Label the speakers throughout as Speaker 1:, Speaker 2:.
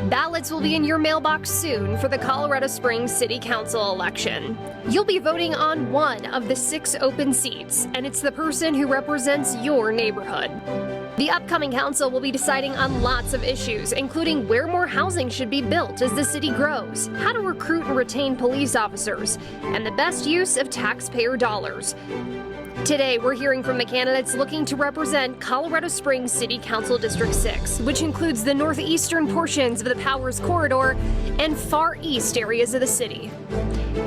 Speaker 1: Ballots will be in your mailbox soon for the Colorado Springs City Council election. You'll be voting on one of the 6 open seats, and it's the person who represents your neighborhood. The upcoming council will be deciding on lots of issues, including where more housing should be built as the city grows, how to recruit and retain police officers, and the best use of taxpayer dollars. Today, we're hearing from the candidates looking to represent Colorado Springs City Council District 6, which includes the northeastern portions of the Powers Corridor and far east areas of the city.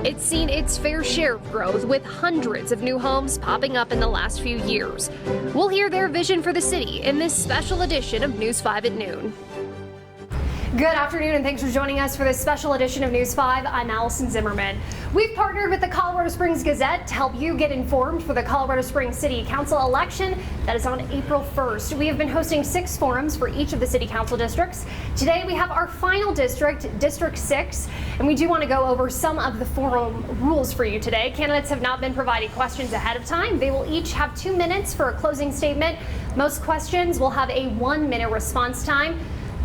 Speaker 1: It's seen its fair share of growth, with hundreds of new homes popping up in the last few years. We'll hear their vision for the city in this special edition of News 5 at noon. Good afternoon, and thanks for joining us for this special edition of News 5. I'm Allison Zimmerman. We've partnered with the Colorado Springs Gazette to help you get informed for the Colorado Springs City Council election that is on April 1st. We have been hosting 6 forums for each of the city council districts. Today we have our final district, District 6, and we do want to go over some of the forum rules for you today. Candidates have not been provided questions ahead of time. They will each have 2 minutes for a closing statement. Most questions will have a 1-minute response time.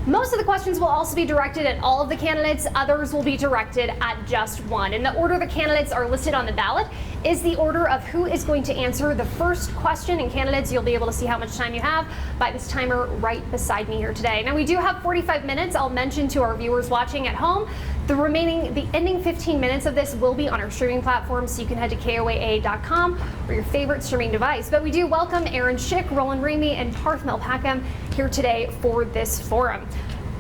Speaker 1: Most of the questions will also be directed at all of the candidates. Others will be directed at just one. And the order the candidates are listed on the ballot is the order of who is going to answer the first question. And candidates, you'll be able to see how much time you have by this timer right beside me here today. Now, we do have 45 minutes. I'll mention to our viewers watching at home, the ending 15 minutes of this will be on our streaming platform, so you can head to KOAA.com or your favorite streaming device. But we do welcome Aaron Schick, Roland Ramey, and Parth Melpackham here today for this forum.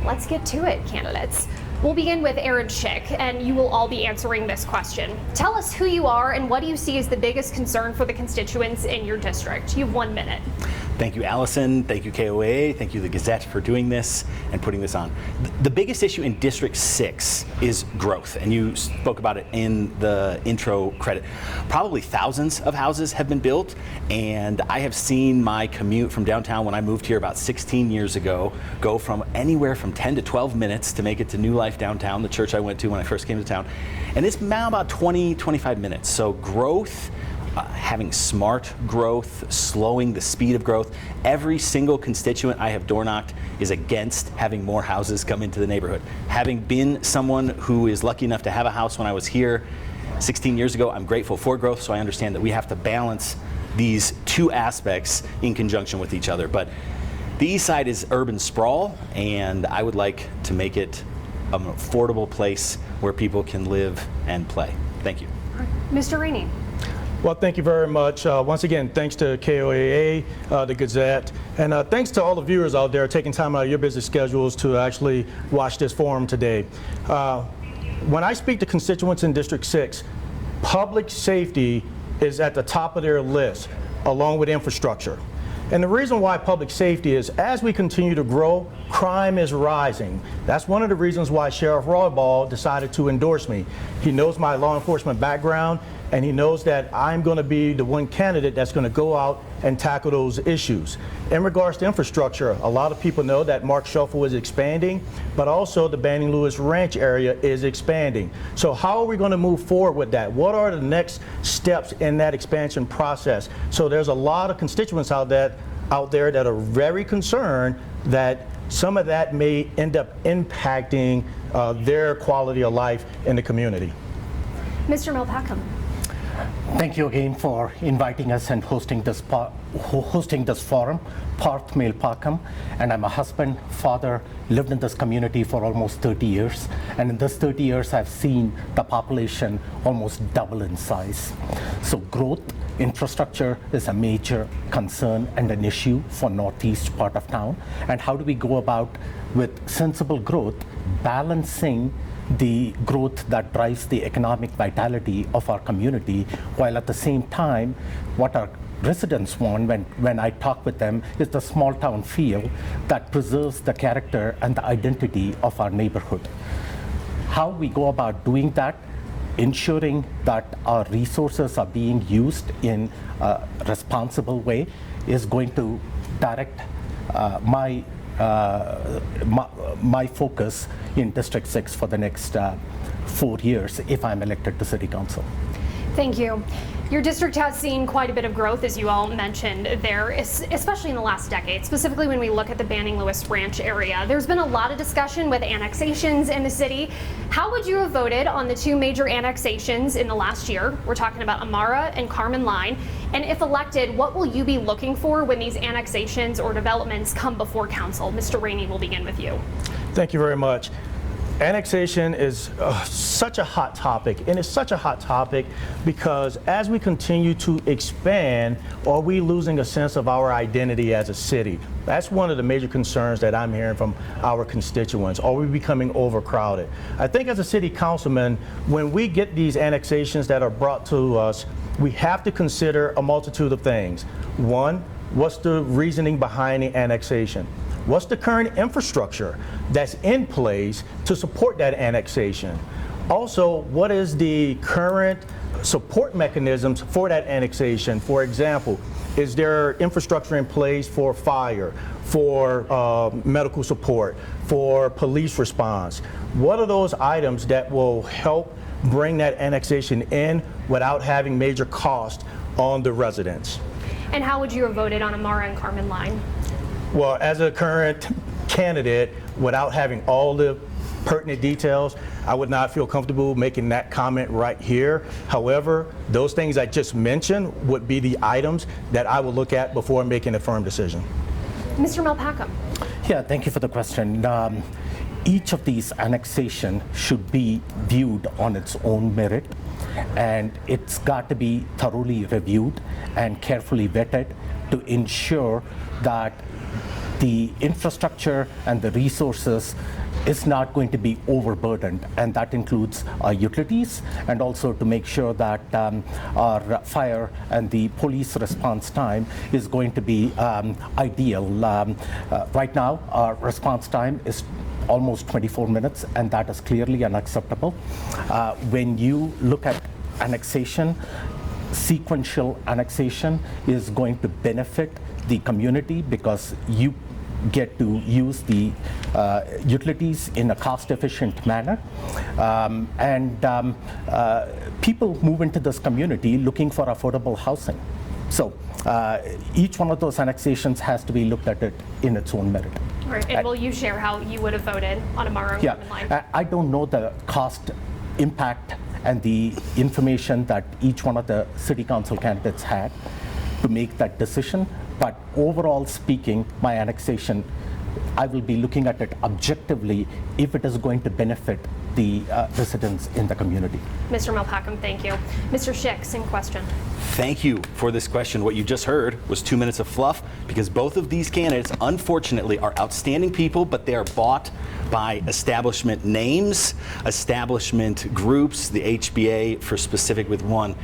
Speaker 1: Let's get to it, candidates. We'll begin with Aaron Schick, and you will all be answering this question. Tell us who you are and what do you see as the biggest concern for the constituents in your district. You have 1 minute.
Speaker 2: Thank you, Allison. Thank you, KOAA. Thank you, the Gazette, for doing this and putting this on. The biggest issue in District 6 is growth, and you spoke about it in the intro credit. Probably thousands of houses have been built, and I have seen my commute from downtown when I moved here about 16 years ago go from anywhere from 10 to 12 minutes to make it to New Life downtown, the church I went to when I first came to town, and it's now about 20, 25 minutes. So growth, having smart growth, slowing the speed of growth. Every single constituent I have door knocked is against having more houses come into the neighborhood. Having been someone who is lucky enough to have a house when I was here 16 years ago, I'm grateful for growth, so I understand that we have to balance these 2 aspects in conjunction with each other. But the east side is urban sprawl, and I would like to make it an affordable place where people can live and play. Thank you.
Speaker 1: Mr. Ramey.
Speaker 3: Well, thank you very much. Once again, thanks to KOAA, the Gazette, and thanks to all the viewers out there taking time out of your busy schedules to actually watch this forum today. When I speak to constituents in District 6, public safety is at the top of their list, along with infrastructure. And the reason why public safety is, as we continue to grow, crime is rising. That's one of the reasons why Sheriff Roybal decided to endorse me. He knows my law enforcement background, and he knows that I'm going to be the one candidate that's going to go out and tackle those issues. In regards to infrastructure, a lot of people know that Mark Shuffle is expanding, but also the Banning Lewis Ranch area is expanding. So how are we going to move forward with that? What are the next steps in that expansion process? So there's a lot of constituents out there that are very concerned that some of that may end up impacting their quality of life in the community.
Speaker 1: Mr. Melpackham.
Speaker 4: Thank you again for inviting us and hosting this forum. Parth Melpackham, and I'm a husband, father, lived in this community for almost 30 years. And in this 30 years, I've seen the population almost double in size. So growth, infrastructure is a major concern and an issue for northeast part of town. And how do we go about with sensible growth, balancing the growth that drives the economic vitality of our community, while at the same time, what our residents want when I talk with them is the small town feel that preserves the character and the identity of our neighborhood. How we go about doing that, ensuring that our resources are being used in a responsible way, is going to direct my focus in District 6 for the next 4 years if I'm elected to City Council.
Speaker 1: Thank you. Your district has seen quite a bit of growth, as you all mentioned there, especially in the last decade, specifically when we look at the Banning Lewis Ranch area. There's been a lot of discussion with annexations in the city. How would you have voted on the two major annexations in the last year? We're talking about Amara and Carmen Line. And if elected, what will you be looking for when these annexations or developments come before council? Mr. Rainey, we'll begin with you.
Speaker 3: Thank you very much. Annexation is such a hot topic, and it's such a hot topic because as we continue to expand, are we losing a sense of our identity as a city? That's one of the major concerns that I'm hearing from our constituents. Are we becoming overcrowded? I think as a city councilman, when we get these annexations that are brought to us, we have to consider a multitude of things. One, what's the reasoning behind the annexation? What's the current infrastructure that's in place to support that annexation? Also, what is the current support mechanisms for that annexation? For example, is there infrastructure in place for fire, for medical support, for police response? What are those items that will help bring that annexation in without having major cost on the residents?
Speaker 1: And how would you have voted on Amara and Carmen Line?
Speaker 3: Well, as a current candidate, without having all the pertinent details, I would not feel comfortable making that comment right here. However, those things I just mentioned would be the items that I would look at before making a firm decision.
Speaker 1: Mr. Malpacum.
Speaker 4: Yeah, thank you for the question. Each of these annexation should be viewed on its own merit, and it's got to be thoroughly reviewed and carefully vetted to ensure that the infrastructure and the resources is not going to be overburdened, and that includes our utilities, and also to make sure that our fire and the police response time is going to be ideal. Right now, our response time is almost 24 minutes, and that is clearly unacceptable. When you look at annexation, sequential annexation is going to benefit the community because you get to use the utilities in a cost-efficient manner, and people move into this community looking for affordable housing. So each one of those annexations has to be looked at it in its own merit.
Speaker 1: All right, and will you share how you would have voted on Amara and Carmen Line?
Speaker 4: I don't know the cost impact and the information that each one of the city council candidates had to make that decision. But overall speaking, my annexation, I will be looking at it objectively if it is going to benefit the residents in the community.
Speaker 1: Mr. Malpacum, thank you. Mr. Schick, same question.
Speaker 2: Thank you for this question. What you just heard was 2 minutes of fluff because both of these candidates, unfortunately, are outstanding people, but they are bought by establishment names, establishment groups, the HBA for specific with one.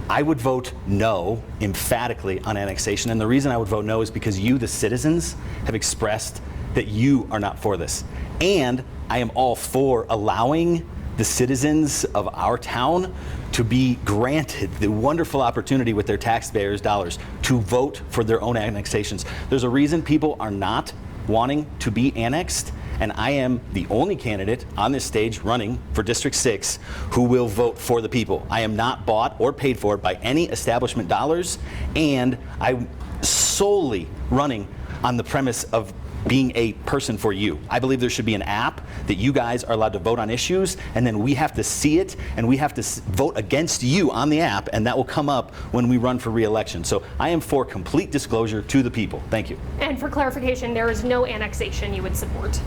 Speaker 2: I would vote no, emphatically, on annexation. And the reason I would vote no is because you, the citizens, have expressed that you are not for this. And I am all for allowing the citizens of our town to be granted the wonderful opportunity with their taxpayers' dollars to vote for their own annexations. There's a reason people are not wanting to be annexed, and I am the only candidate on this stage running for District 6 who will vote for the people. I am not bought or paid for by any establishment dollars, and I'm solely running on the premise of being a person for you. I believe there should be an app that you guys are allowed to vote on issues, and then we have to see it, and we have to vote against you on the app, and that will come up when we run for re-election. So I am for complete disclosure to the people. Thank you.
Speaker 1: And for clarification, there is no annexation you would support?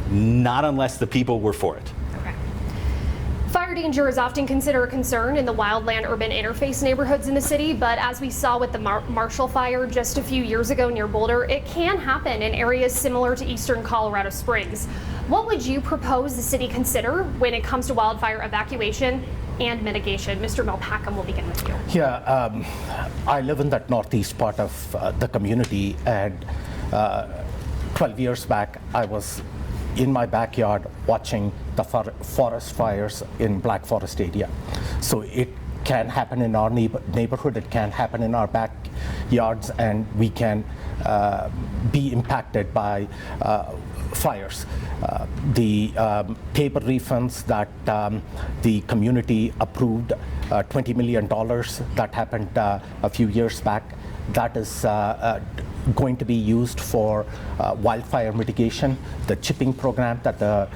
Speaker 2: Not unless the people were for it.
Speaker 1: Okay. Fire danger is often considered a concern in the wildland-urban interface neighborhoods in the city, but as we saw with the Marshall Fire just a few years ago near Boulder, it can happen in areas similar to eastern Colorado Springs. What would you propose the city consider when it comes to wildfire evacuation and mitigation? Mr. Malpacum, will begin with you.
Speaker 4: Yeah, I live in that northeast part of the community, and 12 years back, I was in my backyard watching the forest fires in Black Forest area. So it can happen in our neighborhood, it can happen in our backyards, and we can be impacted by fires. The paper refunds that the community approved, $20 million that happened a few years back, that is going to be used for wildfire mitigation. The chipping program that the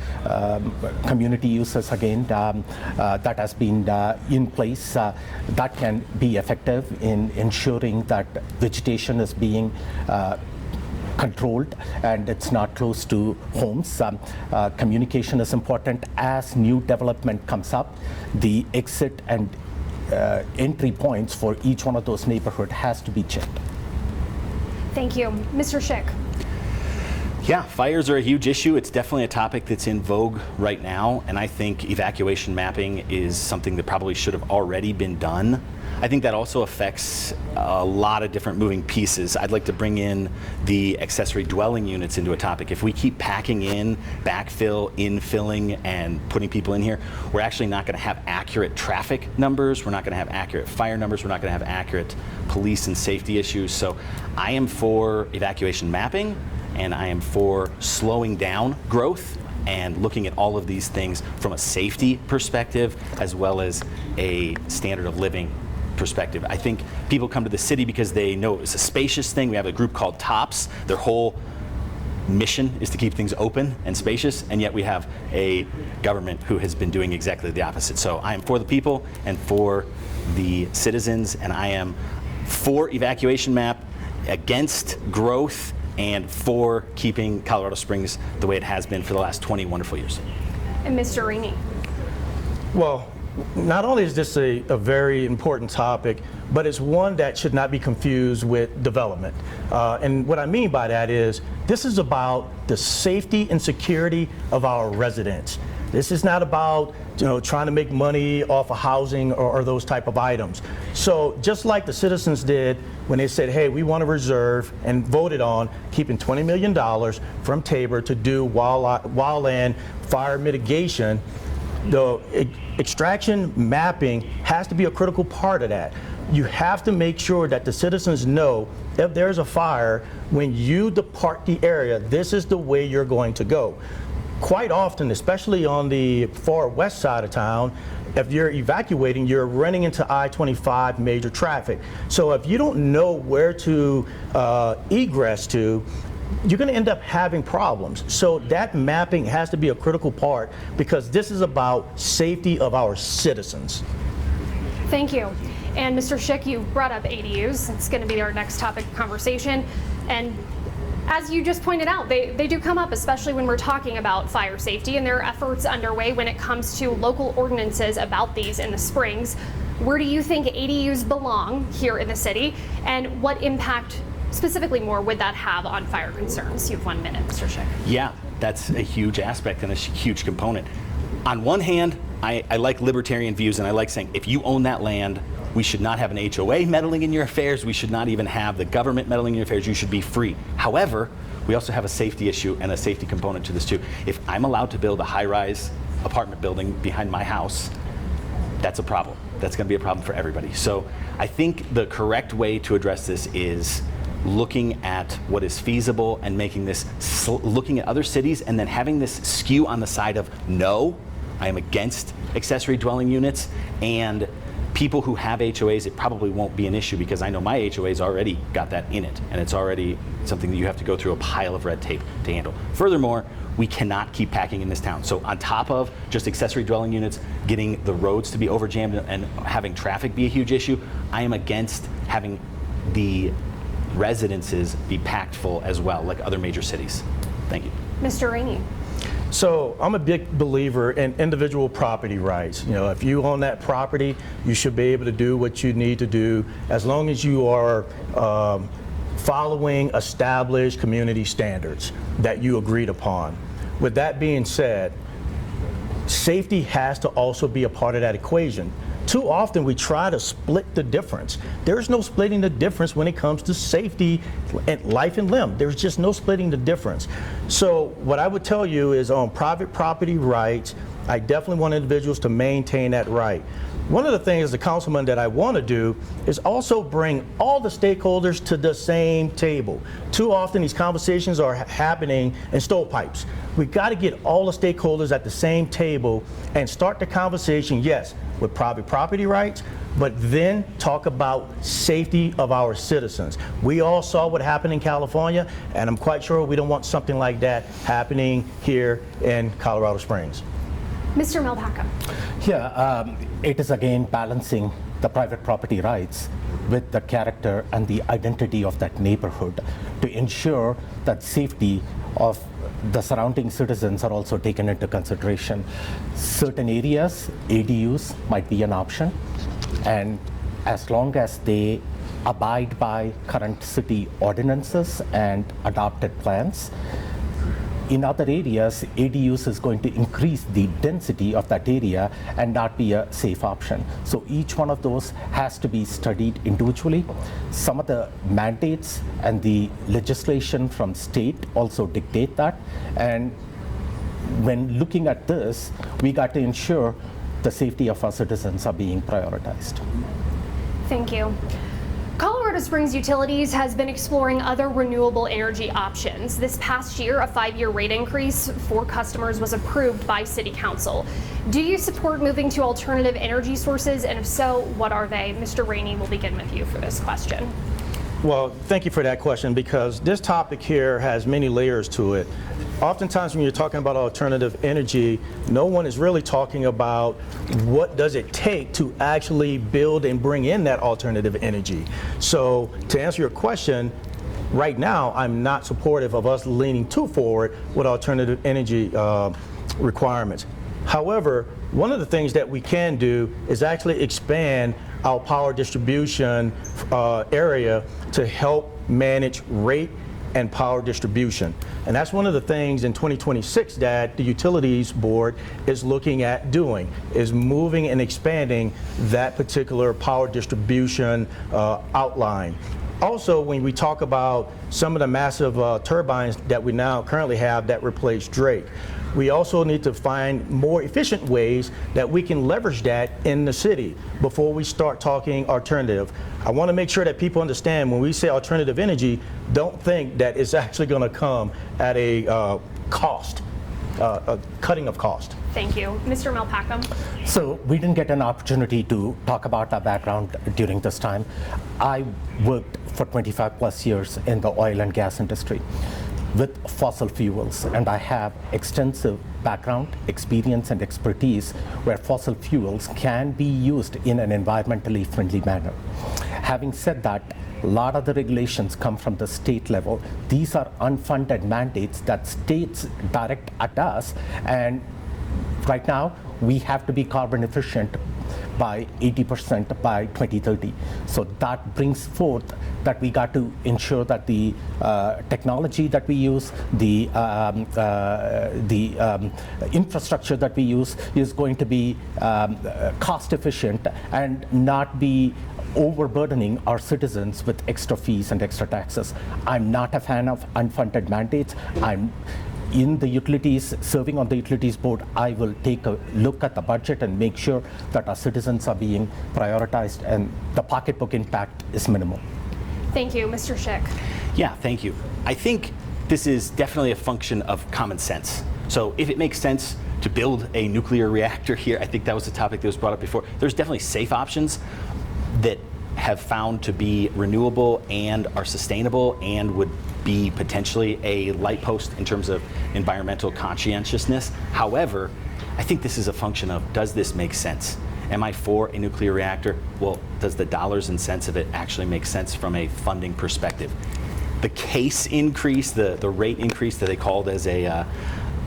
Speaker 4: community uses, again, that has been in place, that can be effective in ensuring that vegetation is being controlled and it's not close to homes. Communication is important. As new development comes up, the exit and entry points for each one of those neighborhoods has to be checked.
Speaker 1: Thank you. Mr. Schick.
Speaker 2: Yeah, fires are a huge issue. It's definitely a topic that's in vogue right now, and I think evacuation mapping is something that probably should have already been done. I think that also affects a lot of different moving pieces. I'd like to bring in the accessory dwelling units into a topic. If we keep packing in, backfill, infilling, and putting people in here, we're actually not going to have accurate traffic numbers. We're not going to have accurate fire numbers. We're not going to have accurate police and safety issues. So I am for evacuation mapping, and I am for slowing down growth and looking at all of these things from a safety perspective as well as a standard of living perspective. I think people come to the city because they know it's a spacious thing. We have a group called TOPS. Their whole mission is to keep things open and spacious, and yet we have a government who has been doing exactly the opposite. So I am for the people and for the citizens, and I am for evacuation map, against growth, and for keeping Colorado Springs the way it has been for the last 20 wonderful years.
Speaker 1: And Mr. Rainey.
Speaker 3: Well, not only is this a very important topic, but it's one that should not be confused with development. And what I mean by that is this is about the safety and security of our residents. This is not about trying to make money off of housing or those type of items. So just like the citizens did when they said, hey, we want to reserve and voted on keeping $20 million from Tabor to do wildland fire mitigation, the extraction mapping has to be a critical part of that. You have to make sure that the citizens know if there's a fire, when you depart the area, this is the way you're going to go. Quite often, especially on the far west side of town, if you're evacuating, you're running into I-25 major traffic. So if you don't know where to egress to, you're going to end up having problems. So that mapping has to be a critical part because this is about safety of our citizens.
Speaker 1: Thank you. And Mr. Schick, you brought up ADUs. It's going to be our next topic of conversation. And as you just pointed out, they do come up, especially when we're talking about fire safety, and there are efforts underway when it comes to local ordinances about these in the Springs. Where do you think ADUs belong here in the city, and what impact specifically more would that have on fire concerns? You have 1 minute, Mr. Schick.
Speaker 2: Yeah, that's a huge aspect and a huge component. On one hand, I like libertarian views, and I like saying if you own that land, we should not have an HOA meddling in your affairs. We should not even have the government meddling in your affairs. You should be free. However, we also have a safety issue and a safety component to this too. If I'm allowed to build a high-rise apartment building behind my house, that's a problem. That's going to be a problem for everybody. So I think the correct way to address this is looking at what is feasible and making this, looking at other cities and then having this skew on the side of no, I am against accessory dwelling units, and people who have HOAs, it probably won't be an issue because I know my HOA's already got that in it, and it's already something that you have to go through a pile of red tape to handle. Furthermore, we cannot keep packing in this town. So on top of just accessory dwelling units, getting the roads to be overjammed and having traffic be a huge issue, I am against having the residences be packed full as well, like other major cities. Thank you.
Speaker 1: Mr. Rainey.
Speaker 3: So I'm a big believer in individual property rights. If you own that property, you should be able to do what you need to do as long as you are following established community standards that you agreed upon. With that being said, safety has to also be a part of that equation. Too often we try to split the difference. There's no splitting the difference when it comes to safety and life and limb. There's just no splitting the difference. So what I would tell you is on private property rights, I definitely want individuals to maintain that right. One of the things as a councilman that I want to do is also bring all the stakeholders to the same table. Too often these conversations are happening in stovepipes. We got to get all the stakeholders at the same table and start the conversation, yes, with private property rights, but then talk about safety of our citizens. We all saw what happened in California, and I'm quite sure we don't want something like that happening here in Colorado Springs.
Speaker 1: Mr. Melpacum.
Speaker 4: Yeah, it is again balancing the private property rights with the character and the identity of that neighborhood to ensure that safety of the surrounding citizens are also taken into consideration. Certain areas, ADUs might be an option, and as long as they abide by current city ordinances and adopted plans. In other areas, ADUs is going to increase the density of that area and not be a safe option. So each one of those has to be studied individually. Some of the mandates and the legislation from state also dictate that. And when looking at this, we got to ensure the safety of our citizens are being prioritized.
Speaker 1: Thank you. Colorado Springs Utilities has been exploring other renewable energy options. This past year, a 5-year rate increase for customers was approved by City Council. Do you support moving to alternative energy sources? And if so, what are they? Mr. Rainey, will begin with you for this question.
Speaker 3: Well, thank you for that question, because this topic here has many layers to it. Oftentimes when you're talking about alternative energy, no one is really talking about what does it take to actually build and bring in that alternative energy. So to answer your question, right now I'm not supportive of us leaning too forward with alternative energy requirements. However, one of the things that we can do is actually expand our power distribution area to help manage rate and power distribution. And that's one of the things in 2026 that the Utilities Board is looking at doing, is moving and expanding that particular power distribution outline. Also, when we talk about some of the massive turbines that we now currently have that replace Drake, we also need to find more efficient ways that we can leverage that in the city before we start talking alternative. I want to make sure that people understand when we say alternative energy, don't think that it's actually going to come at a cost, a cutting of cost.
Speaker 1: Thank you. Mr. Melpacum.
Speaker 4: So we didn't get an opportunity to talk about our background during this time. I worked for 25 plus years in the oil and gas industry with fossil fuels, and I have extensive background, experience, and expertise where fossil fuels can be used in an environmentally friendly manner. Having said that, a lot of the regulations come from the state level. These are unfunded mandates that states direct at us, and right now we have to be carbon efficient by 80% by 2030. So that brings forth that we got to ensure that the technology that we use, the infrastructure that we use is going to be cost efficient and not be overburdening our citizens with extra fees and extra taxes. I'm not a fan of unfunded mandates. I'm in the utilities, serving on the utilities board, I will take a look at the budget and make sure that our citizens are being prioritized and the pocketbook impact is minimal.
Speaker 1: Thank you. Mr. Schick.
Speaker 2: Yeah, thank you. I think this is definitely a function of common sense. So if it makes sense to build a nuclear reactor here, I think that was a topic that was brought up before, there's definitely safe options that have found to be renewable and are sustainable and would be potentially a light post in terms of environmental conscientiousness. However, I think this is a function of, does this make sense? Am I for a nuclear reactor? Well, does the dollars and cents of it actually make sense from a funding perspective? The case increase, the rate increase that they called as a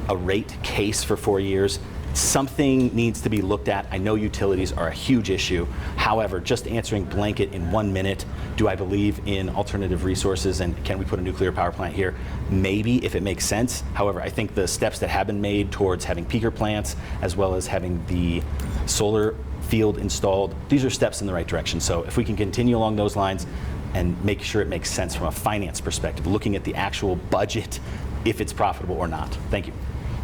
Speaker 2: rate case for 4 years, something needs to be looked at. I know utilities are a huge issue. However, just answering blanket in 1 minute, do I believe in alternative resources and can we put a nuclear power plant here? Maybe, if it makes sense. However, I think the steps that have been made towards having peaker plants as well as having the solar field installed, these are steps in the right direction. So if we can continue along those lines and make sure it makes sense from a finance perspective, looking at the actual budget, if it's profitable or not. Thank you.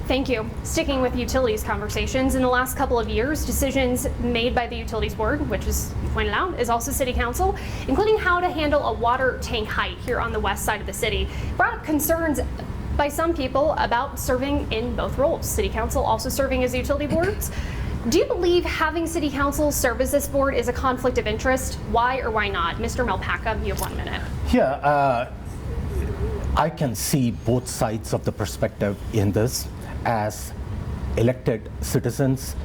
Speaker 1: Thank you. Sticking with utilities conversations, in the last couple of years, decisions made by the Utilities Board, which is, you pointed out, is also City Council, including how to handle a water tank height here on the west side of the city, brought up concerns by some people about serving in both roles. City Council also serving as utility boards. Do you believe having City Council serve as this board is a conflict of interest? Why or why not? Mr. Melpacka, you have 1 minute.
Speaker 4: Yeah, I can see both sides of the perspective in this. As elected citizens,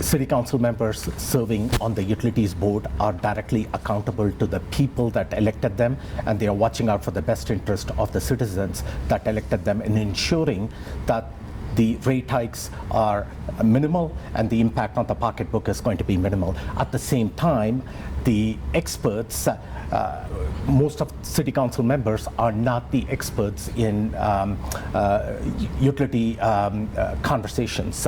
Speaker 4: City Council members serving on the Utilities Board are directly accountable to the people that elected them, and they are watching out for the best interest of the citizens that elected them and ensuring that the rate hikes are minimal and the impact on the pocketbook is going to be minimal. At the same time, the experts, most of City Council members are not the experts in utility conversations.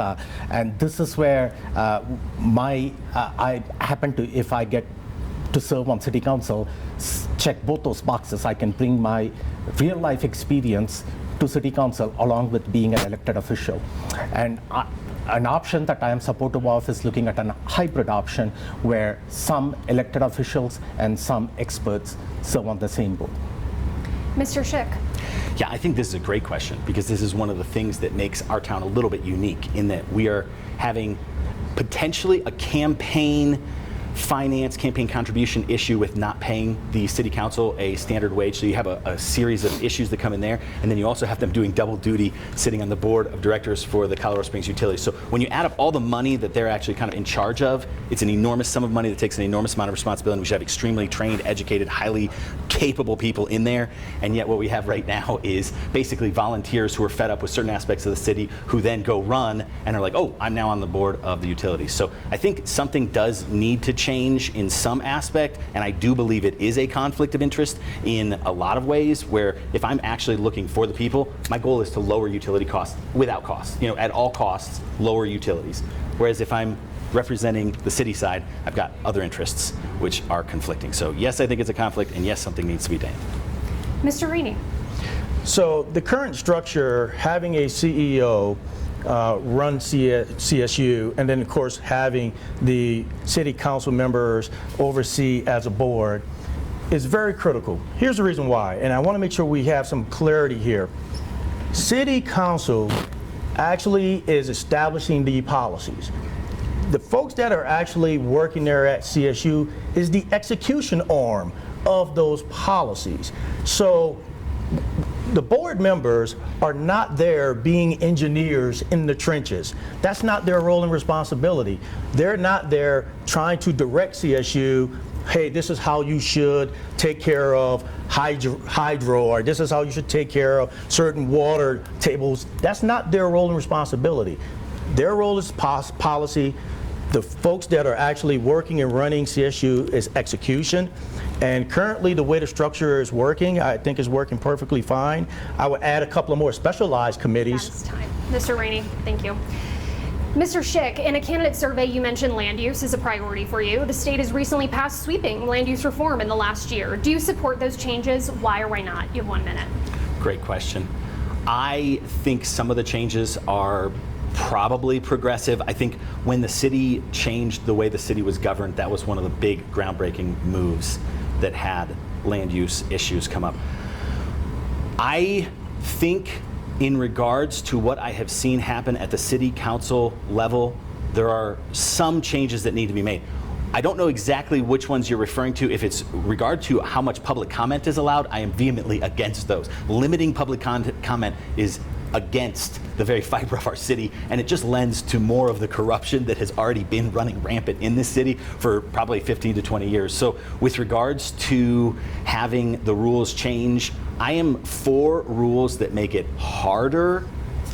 Speaker 4: And this is where I happen to, if I get to serve on City Council, check both those boxes. I can bring my real life experience to City Council along with being an elected official. And an option that I am supportive of is looking at a hybrid option where some elected officials and some experts serve on the same board.
Speaker 1: Mr. Schick.
Speaker 2: Yeah, I think this is a great question because this is one of the things that makes our town a little bit unique in that we are having potentially a campaign contribution issue with not paying the City Council a standard wage. So you have a series of issues that come in there, and then you also have them doing double duty sitting on the board of directors for the Colorado Springs Utilities. So when you add up all the money that they're actually kind of in charge of, it's an enormous sum of money that takes an enormous amount of responsibility. We should have extremely trained, educated, highly capable people in there, and yet what we have right now is basically volunteers who are fed up with certain aspects of the city who then go run and are like, oh, I'm now on the board of the utilities. So I think something does need to change in some aspect, and I do believe it is a conflict of interest in a lot of ways where if I'm actually looking for the people, my goal is to lower utility costs without costs, at all costs, lower utilities. Whereas if I'm representing the city side, I've got other interests which are conflicting. So yes, I think it's a conflict, and yes, something needs to be done.
Speaker 1: Mr. Rainey.
Speaker 3: So the current structure, having a CEO run CSU, and then of course having the City Council members oversee as a board is very critical. Here's the reason why, and I want to make sure we have some clarity here. City Council actually is establishing the policies. The folks that are actually working there at CSU is the execution arm of those policies. So the board members are not there being engineers in the trenches. That's not their role and responsibility. They're not there trying to direct CSU, hey, this is how you should take care of hydro, or this is how you should take care of certain water tables. That's not their role and responsibility. Their role is policy. The folks that are actually working and running CSU is execution. And currently, the way the structure is working, I think is working perfectly fine. I would add a couple of more specialized committees.
Speaker 1: That's time. Mr. Rainey, thank you. Mr. Schick, in a candidate survey, you mentioned land use is a priority for you. The state has recently passed sweeping land use reform in the last year. Do you support those changes? Why or why not? You have 1 minute.
Speaker 2: Great question. I think some of the changes are probably progressive. I think when the city changed the way the city was governed, that was one of the big groundbreaking moves that had land use issues come up. I think in regards to what I have seen happen at the City Council level, there are some changes that need to be made. I don't know exactly which ones you're referring to. If it's regard to how much public comment is allowed, I am vehemently against those. Limiting public comment is against the very fiber of our city, and it just lends to more of the corruption that has already been running rampant in this city for probably 15 to 20 years. So with regards to having the rules change, I am for rules that make it harder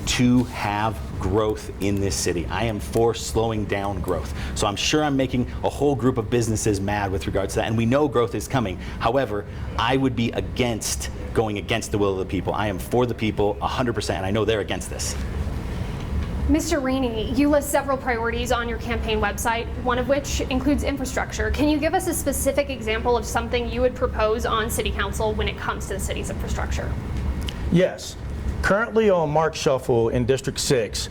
Speaker 2: to have growth in this city. I am for slowing down growth. So I'm sure I'm making a whole group of businesses mad with regards to that, and we know growth is coming. However, I would be against going against the will of the people. I am for the people 100%, and I know they're against this.
Speaker 1: Mr. Rainey, you list several priorities on your campaign website, one of which includes infrastructure. Can you give us a specific example of something you would propose on City Council when it comes to the city's infrastructure?
Speaker 3: Yes. Currently on Mark Shuffle in District 6,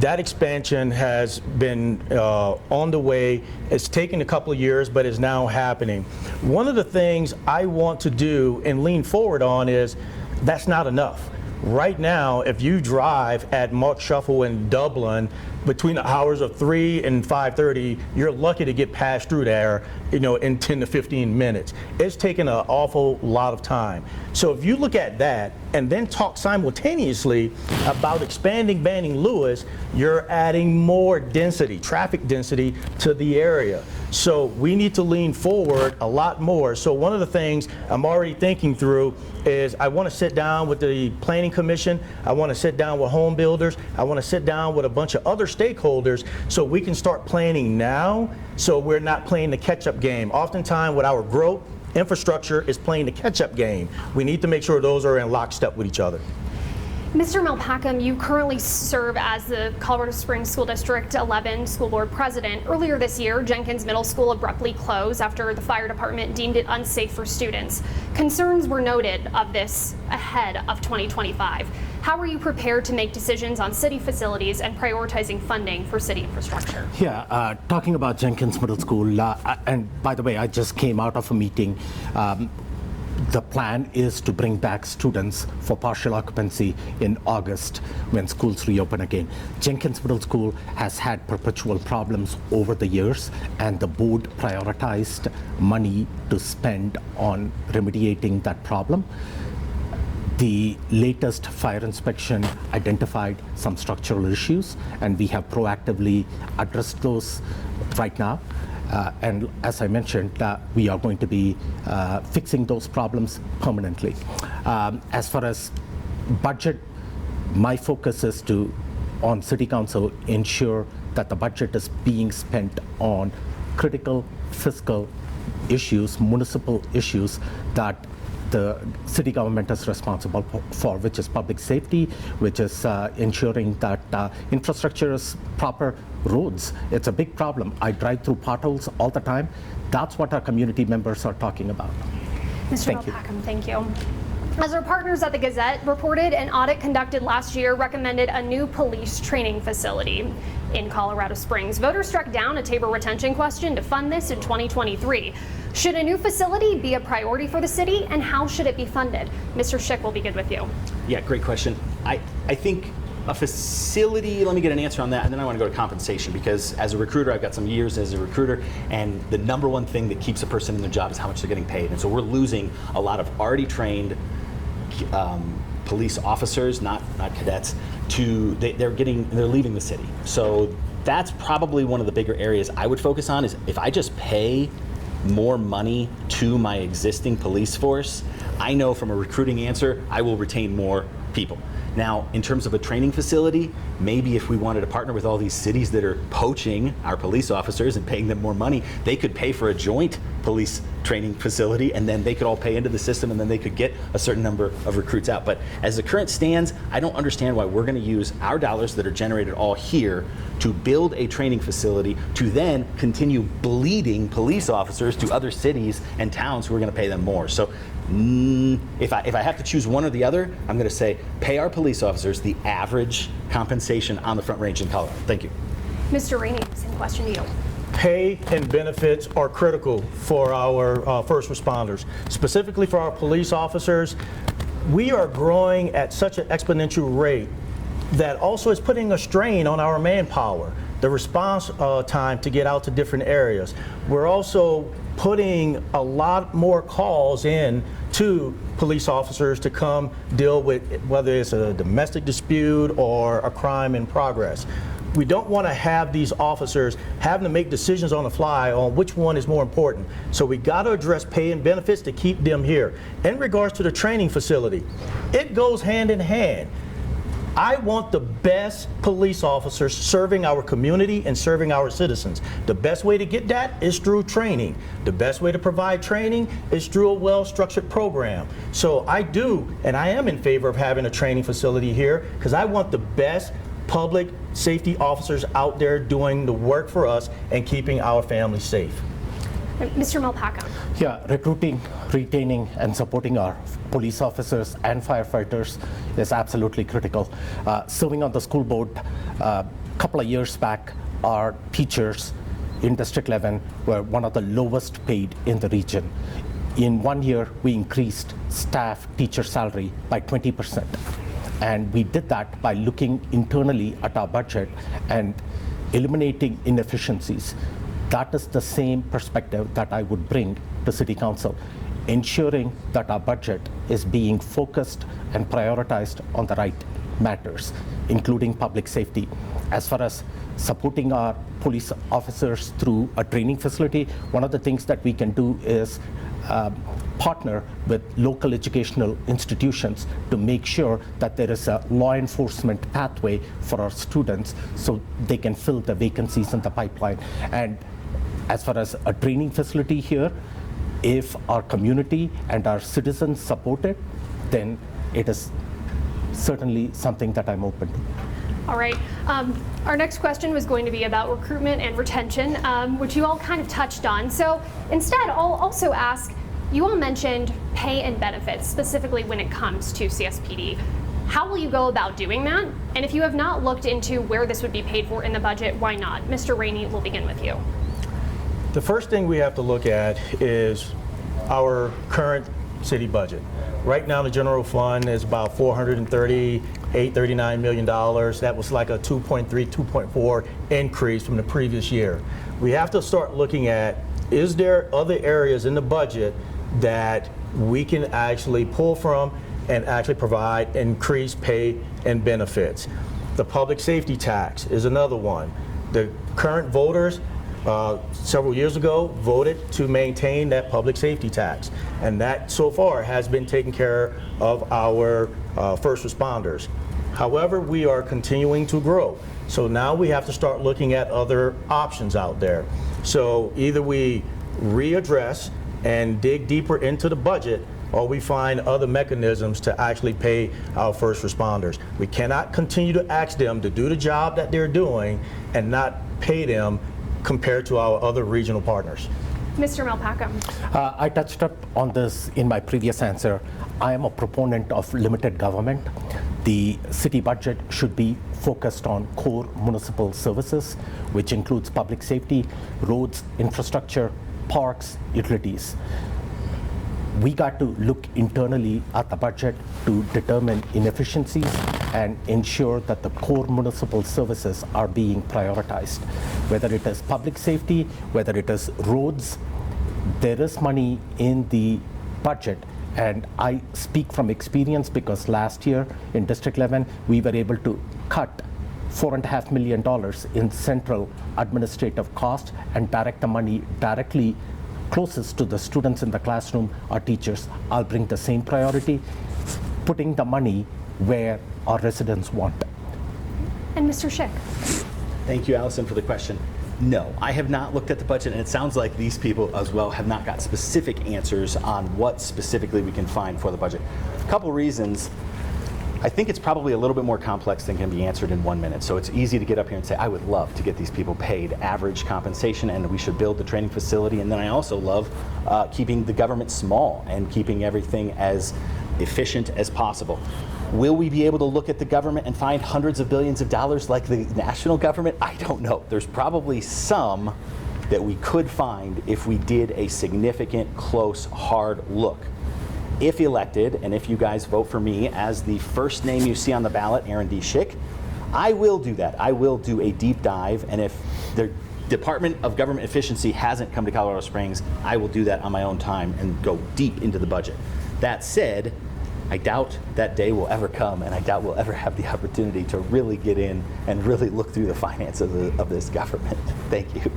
Speaker 3: that expansion has been on the way. It's taken a couple of years, but is now happening. One of the things I want to do and lean forward on is that's not enough. Right now, if you drive at Mark Shuffle in Dublin between the hours of 3 and 5:30, you're lucky to get passed through there, in 10 to 15 minutes. It's taken an awful lot of time. So if you look at that and then talk simultaneously about expanding Banning Lewis, you're adding more density, traffic density to the area. So we need to lean forward a lot more. So one of the things I'm already thinking through is I want to sit down with the Planning Commission, I want to sit down with home builders, I want to sit down with a bunch of other stakeholders so we can start planning now so we're not playing the catch-up game. Oftentimes with our growth, infrastructure is playing the catch-up game. We need to make sure those are in lockstep with each other.
Speaker 1: Mr. Malpacum, you currently serve as the Colorado Springs School District 11 School Board President. Earlier this year, Jenkins Middle School abruptly closed after the fire department deemed it unsafe for students. Concerns were noted of this ahead of 2025. How are you prepared to make decisions on city facilities and prioritizing funding for city infrastructure?
Speaker 4: Yeah, talking about Jenkins Middle School, and by the way, I just came out of a meeting. The plan is to bring back students for partial occupancy in August when schools reopen again. Jenkins Middle School has had perpetual problems over the years, and the board prioritized money to spend on remediating that problem. The latest fire inspection identified some structural issues, and we have proactively addressed those right now. And as I mentioned, we are going to be fixing those problems permanently. As far as budget, my focus is to, on City Council, ensure that the budget is being spent on critical fiscal issues, municipal issues that the city government is responsible for, which is public safety, which is ensuring that infrastructure is proper, roads. It's a big problem. I drive through potholes all the time. That's what our community members are talking about.
Speaker 1: Mr. Malpacum, thank you. As our partners at the Gazette reported, an audit conducted last year recommended a new police training facility in Colorado Springs. Voters struck down a Tabor retention question to fund this in 2023. Should a new facility be a priority for the city, and how should it be funded? Mr. Schick, will begin with you.
Speaker 2: Yeah, great question. I think a facility, let me get an answer on that, and then I want to go to compensation, because as a recruiter, I've got some years as a recruiter, and the number one thing that keeps a person in their job is how much they're getting paid. And so we're losing a lot of already trained police officers, not cadets, they're leaving the city. So that's probably one of the bigger areas I would focus on. Is if I just pay more money to my existing police force, I know from a recruiting answer, I will retain more people. Now, in terms of a training facility, maybe if we wanted to partner with all these cities that are poaching our police officers and paying them more money, they could pay for a joint police training facility, and then they could all pay into the system, and then they could get a certain number of recruits out. But as the current stands, I don't understand why we're going to use our dollars that are generated all here to build a training facility to then continue bleeding police officers to other cities and towns who are going to pay them more. So if I have to choose one or the other, I'm going to say pay our police officers the average compensation on the Front Range in Colorado. Thank you.
Speaker 1: Mr. Rainey, same question to you.
Speaker 3: Pay and benefits are critical for our first responders, specifically for our police officers. We are growing at such an exponential rate that also is putting a strain on our manpower, the response time to get out to different areas. We're also putting a lot more calls in to police officers to come deal with whether it's a domestic dispute or a crime in progress. We don't want to have these officers having to make decisions on the fly on which one is more important. So we got to address pay and benefits to keep them here. In regards to the training facility, it goes hand in hand. I want the best police officers serving our community and serving our citizens. The best way to get that is through training. The best way to provide training is through a well-structured program. So I do, and I am in favor of having a training facility here, because I want the best public safety officers out there doing the work for us and keeping our families safe.
Speaker 1: Mr. Malpacum.
Speaker 4: Yeah, recruiting, retaining, and supporting our police officers and firefighters is absolutely critical. Serving on the school board a couple of years back, our teachers in District 11 were one of the lowest paid in the region. In 1 year, we increased staff teacher salary by 20%. And we did that by looking internally at our budget and eliminating inefficiencies. That is the same perspective that I would bring to City Council, ensuring that our budget is being focused and prioritized on the right matters, including public safety. As far as supporting our police officers through a training facility, one of the things that we can do is partner with local educational institutions to make sure that there is a law enforcement pathway for our students so they can fill the vacancies in the pipeline. And as far as a training facility here, if our community and our citizens support it, then it is certainly something that I'm open to.
Speaker 1: All right. Our next question was going to be about recruitment and retention, which you all kind of touched on. So instead, I'll also ask, you all mentioned pay and benefits, specifically when it comes to CSPD. How will you go about doing that? And if you have not looked into where this would be paid for in the budget, why not? Mr. Rainey, we'll begin with you.
Speaker 3: The first thing we have to look at is our current city budget. Right now, the general fund is about $439 million. That was like a 2.3, 2.4 increase from the previous year. We have to start looking at, is there other areas in the budget that we can actually pull from and actually provide increased pay and benefits? The public safety tax is another one. The current voters several years ago voted to maintain that public safety tax, and that so far has been taking care of our first responders. However, we are continuing to grow, so now we have to start looking at other options out there. So either we readdress and dig deeper into the budget, or we find other mechanisms to actually pay our first responders. We cannot continue to ask them to do the job that they're doing and not pay them compared to our other regional partners.
Speaker 1: Mr. Malpacum.
Speaker 4: I touched up on this in my previous answer. I am a proponent of limited government. The city budget should be focused on core municipal services, which includes public safety, roads, infrastructure, parks, utilities. We got to look internally at the budget to determine inefficiencies and ensure that the core municipal services are being prioritized. Whether it is public safety, whether it is roads, there is money in the budget. And I speak from experience because last year in District 11, we were able to cut $4.5 million in central administrative cost and direct the money directly closest to the students in the classroom, our teachers. I'll bring the same priority, putting the money where our residents want.
Speaker 1: And Mr. Schick.
Speaker 2: Thank you, Allison, for the question. No, I have not looked at the budget, and it sounds like these people as well have not got specific answers on what specifically we can find for the budget. A couple reasons. I think it's probably a little bit more complex than can be answered in 1 minute. So it's easy to get up here and say, I would love to get these people paid average compensation and we should build the training facility. And then I also love keeping the government small and keeping everything as efficient as possible. Will we be able to look at the government and find hundreds of billions of dollars like the national government? I don't know. There's probably some that we could find if we did a significant, close, hard look. If elected, and if you guys vote for me as the first name you see on the ballot, Aaron D. Schick, I will do that. I will do a deep dive, and if the Department of Government Efficiency hasn't come to Colorado Springs, I will do that on my own time and go deep into the budget. That said, I doubt that day will ever come, and I doubt we'll ever have the opportunity to really get in and really look through the finances of this government. Thank you.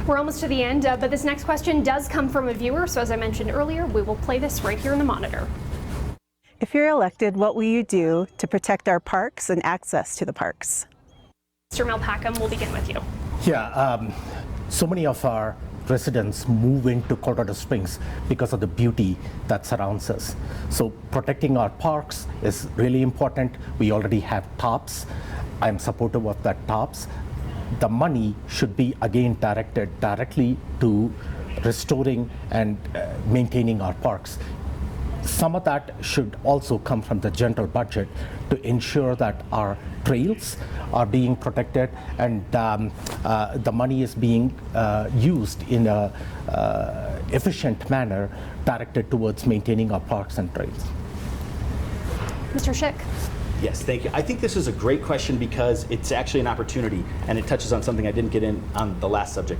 Speaker 1: We're almost to the end, but this next question does come from a viewer, so as I mentioned earlier, we will play this right here in the monitor.
Speaker 5: If you're elected, what will you do to protect our parks and access to the parks?
Speaker 1: Mr. Malpacum, we'll begin with you.
Speaker 4: Yeah, so many of our residents move into Colorado Springs because of the beauty that surrounds us. So protecting our parks is really important. We already have TOPS. I'm supportive of that TOPS. The money should be again directed directly to restoring and maintaining our parks. Some of that should also come from the general budget to ensure that our trails are being protected and the money is being used in a efficient manner directed towards maintaining our parks and trails.
Speaker 1: Mr. Schick.
Speaker 2: Yes, thank you. I think this is a great question because it's actually an opportunity, and it touches on something I didn't get in on the last subject.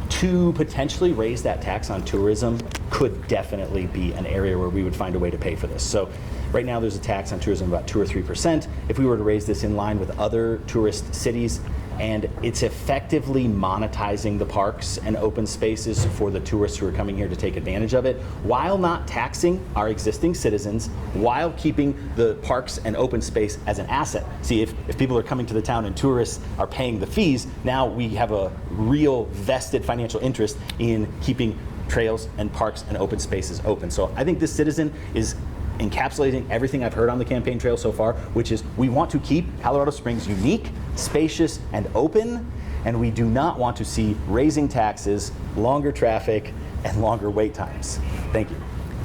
Speaker 2: To potentially raise that tax on tourism could definitely be an area where we would find a way to pay for this. So right now there's a tax on tourism of about 2 or 3%. If we were to raise this in line with other tourist cities, and it's effectively monetizing the parks and open spaces for the tourists who are coming here to take advantage of it, while not taxing our existing citizens, while keeping the parks and open space as an asset. See, if people are coming to the town and tourists are paying the fees, now we have a real vested financial interest in keeping trails and parks and open spaces open. So I think this citizen is encapsulating everything I've heard on the campaign trail so far, which is we want to keep Colorado Springs unique, spacious, and open, and we do not want to see raising taxes, longer traffic, and longer wait times. Thank you.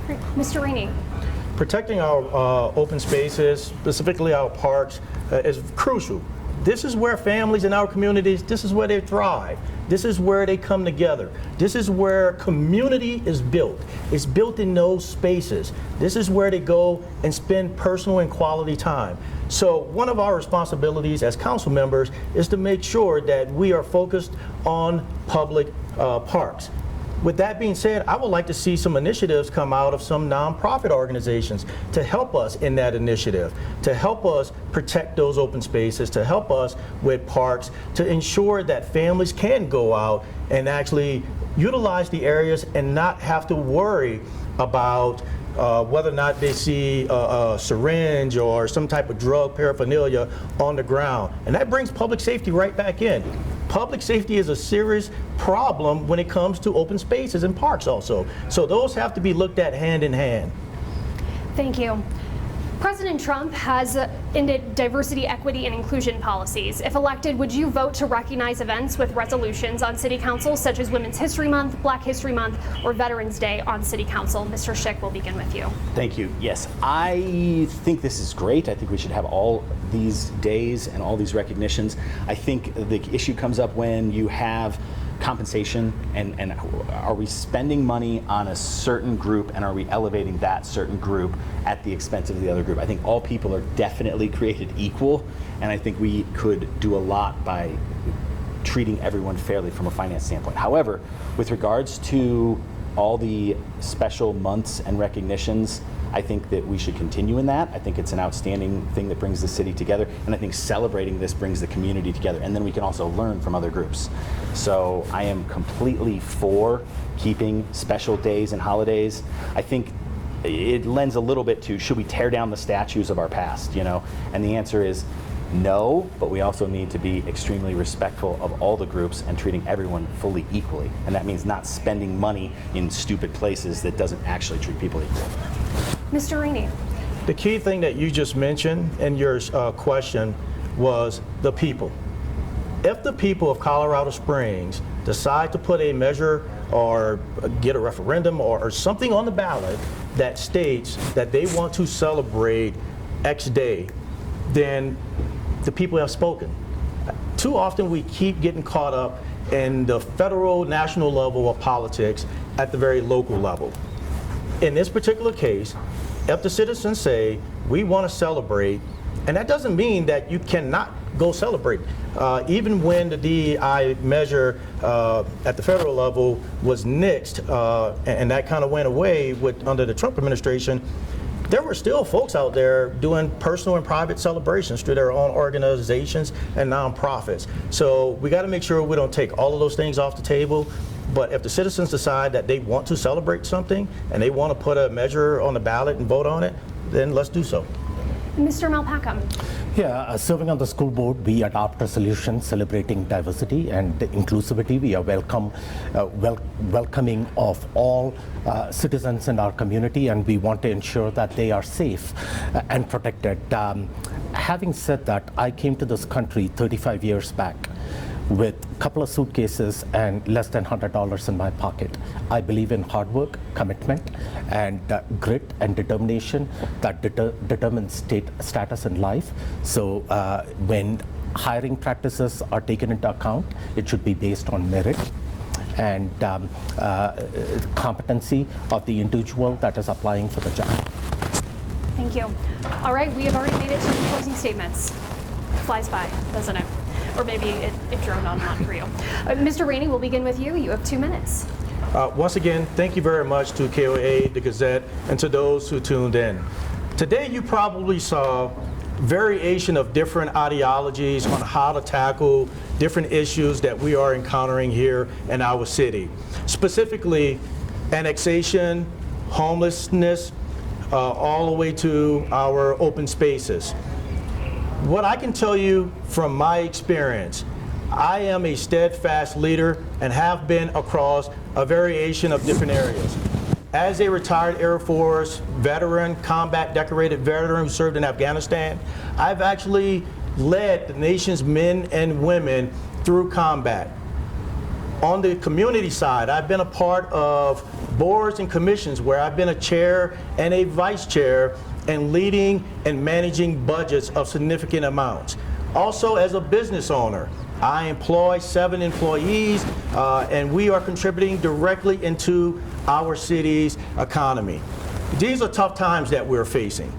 Speaker 1: Great. Mr. Rainey.
Speaker 3: Protecting our open spaces, specifically our parks, is crucial. This is where families in our communities, this is where they thrive. This is where they come together. This is where community is built. It's built in those spaces. This is where they go and spend personal and quality time. So one of our responsibilities as council members is to make sure that we are focused on public parks. With that being said, I would like to see some initiatives come out of some nonprofit organizations to help us in that initiative, to help us protect those open spaces, to help us with parks, to ensure that families can go out and actually utilize the areas and not have to worry about whether or not they see a syringe or some type of drug paraphernalia on the ground. And that brings public safety right back in. Public safety is a serious problem when it comes to open spaces and parks also. So those have to be looked at hand in hand.
Speaker 1: Thank you. President Trump has ended diversity, equity, and inclusion policies. If elected, would you vote to recognize events with resolutions on City Council, such as Women's History Month, Black History Month, or Veterans Day on City Council? Mr. Schick, we'll begin with you.
Speaker 2: Thank you. Yes, I think this is great. I think we should have all these days and all these recognitions. I think the issue comes up when you have compensation and are we spending money on a certain group and are we elevating that certain group at the expense of the other group? I think all people are definitely created equal, and I think we could do a lot by treating everyone fairly from a finance standpoint. However, with regards to all the special months and recognitions, I think that we should continue in that. I think it's an outstanding thing that brings the city together, and I think celebrating this brings the community together, and then we can also learn from other groups. So I am completely for keeping special days and holidays. I think it lends a little bit to, should we tear down the statues of our past, you know? And the answer is no, but we also need to be extremely respectful of all the groups and treating everyone fully equally. And that means not spending money in stupid places that doesn't actually treat people equally.
Speaker 1: Mr. Rainey.
Speaker 3: The key thing that you just mentioned in your question was the people. If the people of Colorado Springs decide to put a measure or get a referendum or something on the ballot that states that they want to celebrate X day, then the people have spoken. Too often we keep getting caught up in the federal, national level of politics at the very local level. In this particular case, if the citizens say, we want to celebrate, and that doesn't mean that you cannot go celebrate. Even when the DEI measure at the federal level was nixed, and that kind of went away under the Trump administration, there were still folks out there doing personal and private celebrations through their own organizations and nonprofits. So we got to make sure we don't take all of those things off the table. But if the citizens decide that they want to celebrate something and they want to put a measure on the ballot and vote on it, then let's do so.
Speaker 1: Mr. Malpacum.
Speaker 4: Yeah, serving on the school board, we adopt resolutions celebrating diversity and inclusivity. We are welcoming of all citizens in our community, and we want to ensure that they are safe and protected. Having said that, I came to this country 35 years back with a couple of suitcases and less than $100 in my pocket. I believe in hard work, commitment, and grit and determination that determines status in life. So when hiring practices are taken into account, it should be based on merit and competency of the individual that is applying for the job.
Speaker 1: Thank you. All right, we have already made it to the closing statements. Flies by, doesn't it? Or maybe it droned on for you. Mr. Rainey, we'll begin with you. You have 2 minutes.
Speaker 3: Once again, thank you very much to KOAA, the Gazette, and to those who tuned in. Today you probably saw variation of different ideologies on how to tackle different issues that we are encountering here in our city. Specifically, annexation, homelessness, all the way to our open spaces. What I can tell you from my experience, I am a steadfast leader and have been across a variation of different areas. As a retired Air Force veteran, combat decorated veteran who served in Afghanistan, I've actually led the nation's men and women through combat. On the community side, I've been a part of boards and commissions where I've been a chair and a vice chair and leading and managing budgets of significant amounts. Also, as a business owner, I employ 7 employees and we are contributing directly into our city's economy. These are tough times that we're facing,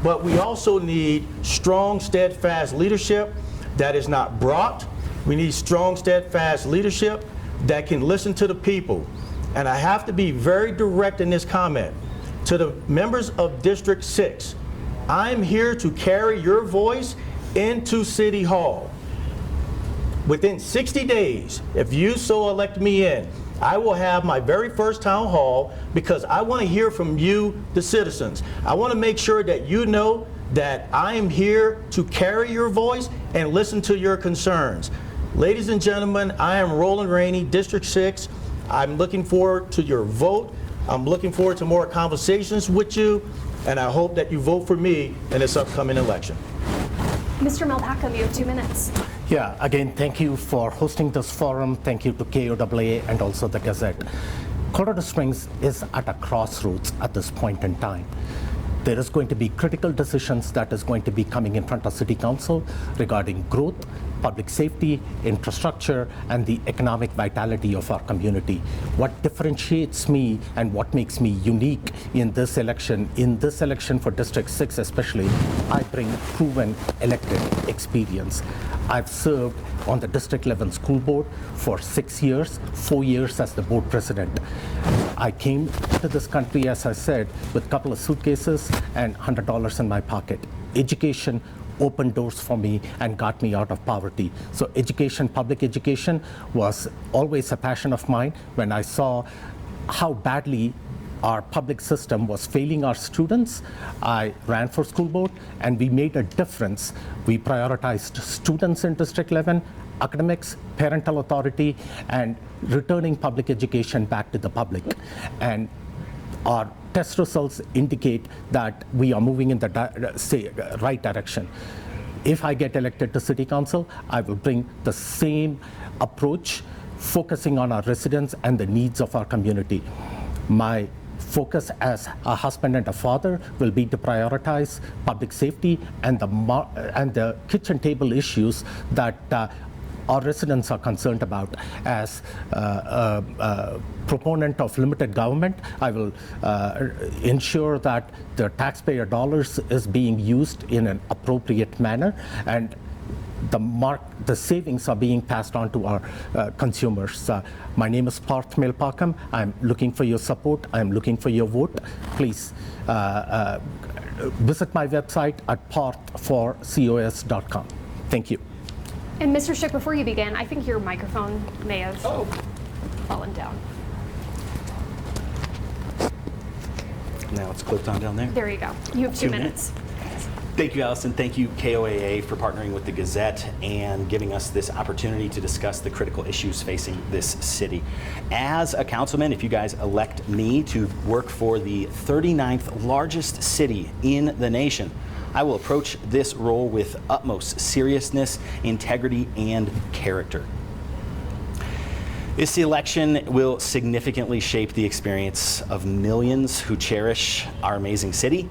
Speaker 3: but we also need strong, steadfast leadership that is not brought. We need strong, steadfast leadership that can listen to the people. And I have to be very direct in this comment. To the members of District 6, I'm here to carry your voice into City Hall. Within 60 days, if you so elect me in, I will have my very first town hall because I want to hear from you, the citizens. I want to make sure that you know that I am here to carry your voice and listen to your concerns. Ladies and gentlemen, I am Roland Rainey, District 6. I'm looking forward to your vote. I'm looking forward to more conversations with you, and I hope that you vote for me in this upcoming election.
Speaker 1: Mr. Melpacum, you have 2 minutes.
Speaker 4: Yeah, again, thank you for hosting this forum. Thank you to KOAA and also the Gazette. Colorado Springs is at a crossroads at this point in time. There is going to be critical decisions that is going to be coming in front of City Council regarding growth, public safety, infrastructure, and the economic vitality of our community. What differentiates me and what makes me unique in this election for District 6 especially, I bring proven elected experience. I've served on the District 11 School Board for 6 years, 4 years as the board president. I came to this country, as I said, with a couple of suitcases and $100 in my pocket. Education opened doors for me and got me out of poverty. So education, public education, was always a passion of mine. When I saw how badly our public system was failing our students, I ran for school board and we made a difference. We prioritized students in District 11, academics, parental authority, and returning public education back to the public. And our test results indicate that we are moving in the right direction. If I get elected to City Council, I will bring the same approach, focusing on our residents and the needs of our community. My focus as a husband and a father will be to prioritize public safety and the kitchen table issues that our residents are concerned about. As a proponent of limited government, I will ensure that the taxpayer dollars is being used in an appropriate manner and the savings are being passed on to our consumers. My name is Parth Melpacum. I'm looking for your support. I'm looking for your vote. Please visit my website at parthforcos.com. Thank you.
Speaker 1: And Mr. Schick, before you begin, I think your microphone may have fallen down.
Speaker 2: Now it's clipped on down there.
Speaker 1: There you go. You have 2 minutes.
Speaker 2: Thank you, Allison. Thank you, KOAA, for partnering with the Gazette and giving us this opportunity to discuss the critical issues facing this city. As a councilman, if you guys elect me to work for the 39th largest city in the nation, I will approach this role with utmost seriousness, integrity, and character. This election will significantly shape the experience of millions who cherish our amazing city,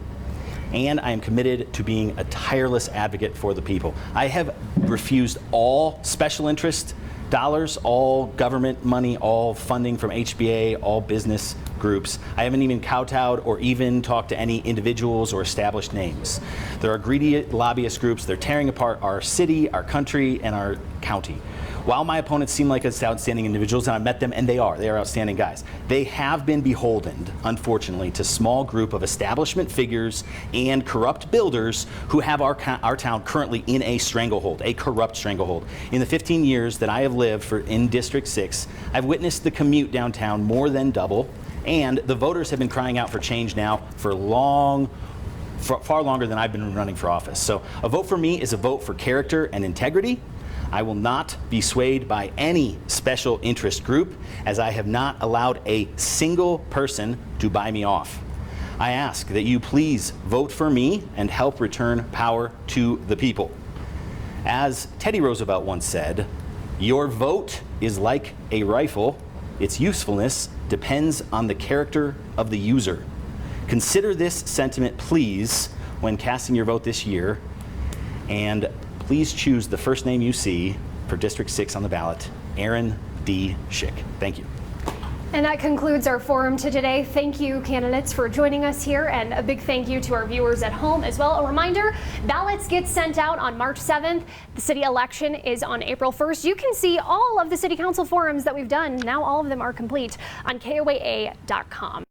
Speaker 2: and I am committed to being a tireless advocate for the people. I have refused all special interest dollars, all government money, all funding from HBA, all business groups. I haven't even kowtowed or even talked to any individuals or established names. There are greedy lobbyist groups. They're tearing apart our city, our country, and our county. While my opponents seem like outstanding individuals, and I've met them, and they are outstanding guys, they have been beholden, unfortunately, to a small group of establishment figures and corrupt builders who have our town currently in a stranglehold, a corrupt stranglehold. In the 15 years that I have lived in District 6, I've witnessed the commute downtown more than double, and the voters have been crying out for change now for far longer than I've been running for office. So a vote for me is a vote for character and integrity. I will not be swayed by any special interest group, as I have not allowed a single person to buy me off. I ask that you please vote for me and help return power to the people. As Teddy Roosevelt once said, your vote is like a rifle. Its usefulness depends on the character of the user. Consider this sentiment, please, when casting your vote this year, and please choose the first name you see for District 6 on the ballot, Aaron D. Schick. Thank you.
Speaker 1: And that concludes our forum today. Thank you, candidates, for joining us here, and a big thank you to our viewers at home as well. A reminder, ballots get sent out on March 7th. The city election is on April 1st. You can see all of the city council forums that we've done. Now all of them are complete on KOAA.com.